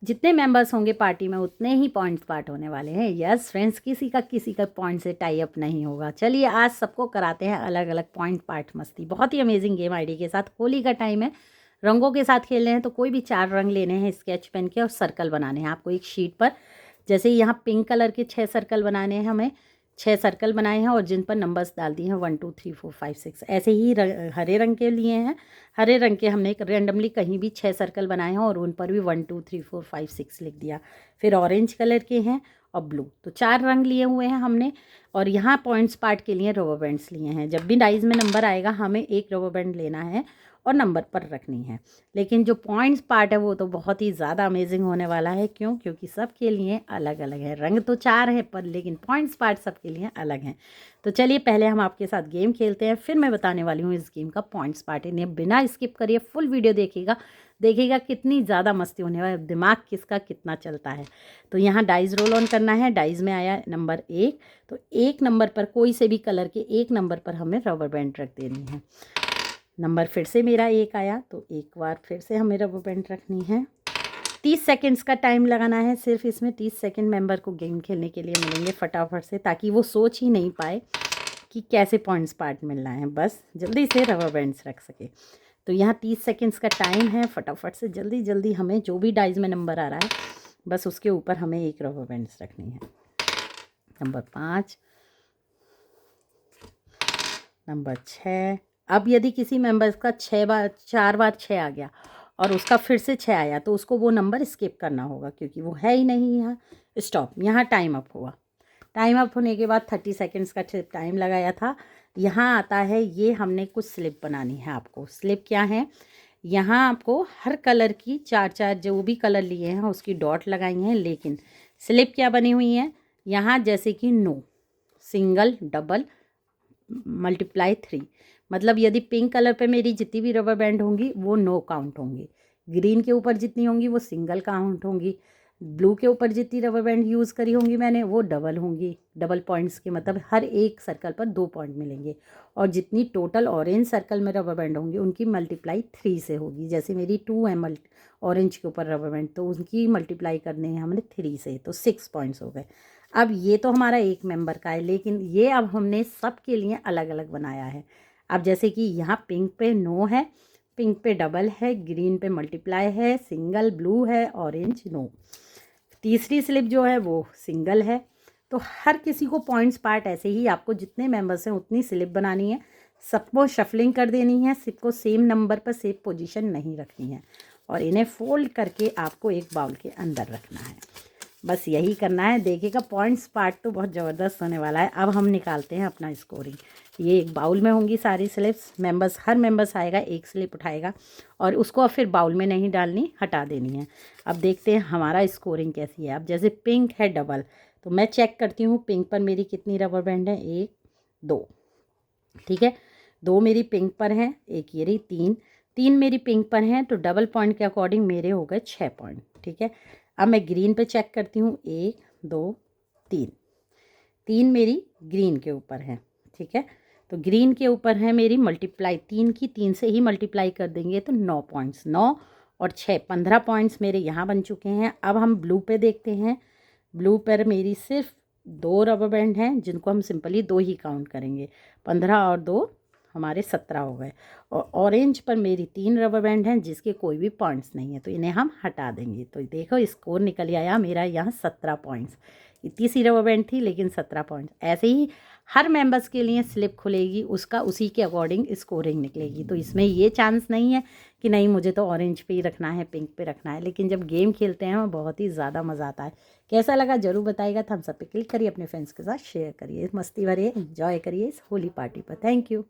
जितने मेंबर्स होंगे पार्टी में उतने ही पॉइंट्स पार्ट होने वाले हैं। यस फ्रेंड्स, किसी का पॉइंट से टाई अप नहीं होगा। चलिए आज सबको कराते हैं अलग अलग पॉइंट पार्ट मस्ती। बहुत ही अमेजिंग गेम आईडी के साथ। होली का टाइम है, रंगों के साथ खेलने हैं, तो कोई भी 4 रंग लेने हैं स्केच पेन के और सर्कल बनाने हैं आपको एक शीट पर। जैसे यहाँ पिंक कलर के 6 सर्कल बनाने हैं हमें, 6 सर्कल बनाए हैं और जिन पर नंबर्स डाल दिए हैं 1 2 3 4 5 6। ऐसे ही हरे रंग के लिए हैं, हरे रंग के हमने रेंडमली कहीं भी 6 सर्कल बनाए हैं और उन पर भी 1 2 3 4 5 6 लिख दिया। फिर ऑरेंज कलर के हैं और ब्लू, तो 4 रंग लिए हुए हैं हमने। और यहाँ पॉइंट्स पार्ट के लिए रबर बैंड्स लिए हैं। जब भी डाइज में नंबर आएगा हमें एक रबर बैंड लेना है और नंबर पर रखनी है। लेकिन जो पॉइंट्स पार्ट है वो तो बहुत ही ज़्यादा अमेजिंग होने वाला है। क्यों? क्योंकि सबके लिए अलग अलग है। रंग तो 4 है पर लेकिन पॉइंट्स पार्ट सबके लिए अलग हैं। तो चलिए पहले हम आपके साथ गेम खेलते हैं, फिर मैं बताने वाली हूँ इस गेम का पॉइंट्स पार्ट। इन्हें बिना स्किप करिए फुल वीडियो देखिएगा कितनी ज़्यादा मस्ती होने वाली है, दिमाग किसका कितना चलता है। तो यहाँ डाइस रोल ऑन करना है। डाइस में आया नंबर 1, तो 1 नंबर पर कोई से भी कलर के 1 नंबर पर हमें रबर बैंड रख देनी है। नंबर फिर से मेरा 1 आया, तो एक बार फिर से हमें रबर बैंड रखनी है। 30 सेकंड्स का टाइम लगाना है सिर्फ इसमें। 30 सेकंड मेंबर को गेम खेलने के लिए मिलेंगे फटाफट से, ताकि वो सोच ही नहीं पाए कि कैसे पॉइंट्स पार्ट मिलना है, बस जल्दी से रबर बैंड्स रख सके। तो यहाँ 30 सेकंड्स का टाइम है। फटाफट से जल्दी जल्दी हमें जो भी डाइज में नंबर आ रहा है बस उसके ऊपर हमें एक रबर बैंड्स रखनी है। Number 5, number 6। अब यदि किसी मेंबर्स का 4 बार 6 आ गया और उसका फिर से 6 आया तो उसको वो नंबर स्किप करना होगा, क्योंकि वो है ही नहीं यहाँ। स्टॉप, यहाँ टाइम अप हुआ। टाइम अप होने के बाद 30 सेकंड्स का टाइम लगाया था। यहाँ आता है, ये हमने कुछ स्लिप बनानी है आपको। स्लिप क्या है? यहाँ आपको हर कलर की 4 जो भी कलर लिए हैं उसकी डॉट लगाई हैं। लेकिन स्लिप क्या बनी हुई है यहाँ? जैसे कि नो, सिंगल, डबल, मल्टीप्लाई 3। मतलब यदि पिंक कलर पे मेरी जितनी भी रबर बैंड होंगी वो नो काउंट होंगी, ग्रीन के ऊपर जितनी होंगी वो सिंगल काउंट होंगी, ब्लू के ऊपर जितनी रबर बैंड यूज़ करी होंगी मैंने वो डबल होंगी। डबल पॉइंट्स के मतलब हर एक सर्कल पर 2 पॉइंट मिलेंगे। और जितनी टोटल ऑरेंज सर्कल में रबर बैंड होंगी उनकी मल्टीप्लाई 3 से होगी। जैसे मेरी 2 है ऑरेंज के ऊपर रबर बैंड, तो उनकी मल्टीप्लाई करने हैं हमने 3 से, तो 6 पॉइंट्स हो गए। अब ये तो हमारा एक मेंबर का है, लेकिन ये अब हमने सब के लिए अलग अलग बनाया है। अब जैसे कि यहाँ पिंक पे नो है, पिंक पे डबल है, ग्रीन पे मल्टीप्लाई है, सिंगल, ब्लू है, ऑरेंज नो। तीसरी स्लिप जो है वो सिंगल है। तो हर किसी को पॉइंट्स पार्ट ऐसे ही आपको जितने मेंबर्स हैं उतनी स्लिप बनानी है। सबको शफलिंग कर देनी है, सबको सेम नंबर पर सेम पोजीशन नहीं रखनी है और इन्हें फोल्ड करके आपको एक बाउल के अंदर रखना है। बस यही करना है। देखिएगा पॉइंट्स पार्ट तो बहुत ज़बरदस्त होने वाला है। अब हम निकालते हैं अपना स्कोरिंग। ये एक बाउल में होंगी सारी स्लिप्स। हर मेंबर्स आएगा एक स्लिप उठाएगा और उसको अब फिर बाउल में नहीं डालनी, हटा देनी है। अब देखते हैं हमारा स्कोरिंग कैसी है। अब जैसे पिंक है डबल, तो मैं चेक करती हूँ पिंक पर मेरी कितनी रबर बैंड है। 1 2, ठीक है, 2 मेरी पिंक पर हैं, एक ये रही 3 मेरी पिंक पर हैं। तो डबल पॉइंट के अकॉर्डिंग मेरे हो गए 6 पॉइंट, ठीक है। अब मैं ग्रीन पे चेक करती हूँ। 1 2 3 मेरी ग्रीन के ऊपर है, ठीक है। तो ग्रीन के ऊपर है मेरी मल्टीप्लाई 3 से ही मल्टीप्लाई कर देंगे तो 9 पॉइंट्स, 9 और 6 15 पॉइंट्स मेरे यहाँ बन चुके हैं। अब हम ब्लू पे देखते हैं। ब्लू पर मेरी सिर्फ 2 रबर बैंड हैं, जिनको हम सिंपली 2 ही काउंट करेंगे। 15 और 2 हमारे 17 हो गए। और ऑरेंज पर मेरी 3 रबर बैंड हैं जिसके कोई भी पॉइंट्स नहीं है, तो इन्हें हम हटा देंगे। तो देखो स्कोर निकल आया मेरा यहाँ 17 पॉइंट्स। इतनी सी रबर बैंड थी लेकिन 17 पॉइंट्स। ऐसे ही हर मेंबर्स के लिए स्लिप खुलेगी, उसका उसी के अकॉर्डिंग स्कोरिंग निकलेगी। तो इसमें ये चांस नहीं है कि नहीं मुझे तो ऑरेंज पे ही रखना है, पिंक पे रखना है। लेकिन जब गेम खेलते हैं बहुत ही ज़्यादा मज़ा आता है। कैसा लगा ज़रूर बताइएगा। थम्स अप पे क्लिक करिए, अपने फ्रेंड्स के साथ शेयर करिए, मस्ती भरिए, एंजॉय करिए इस होली पार्टी पर। Thank you.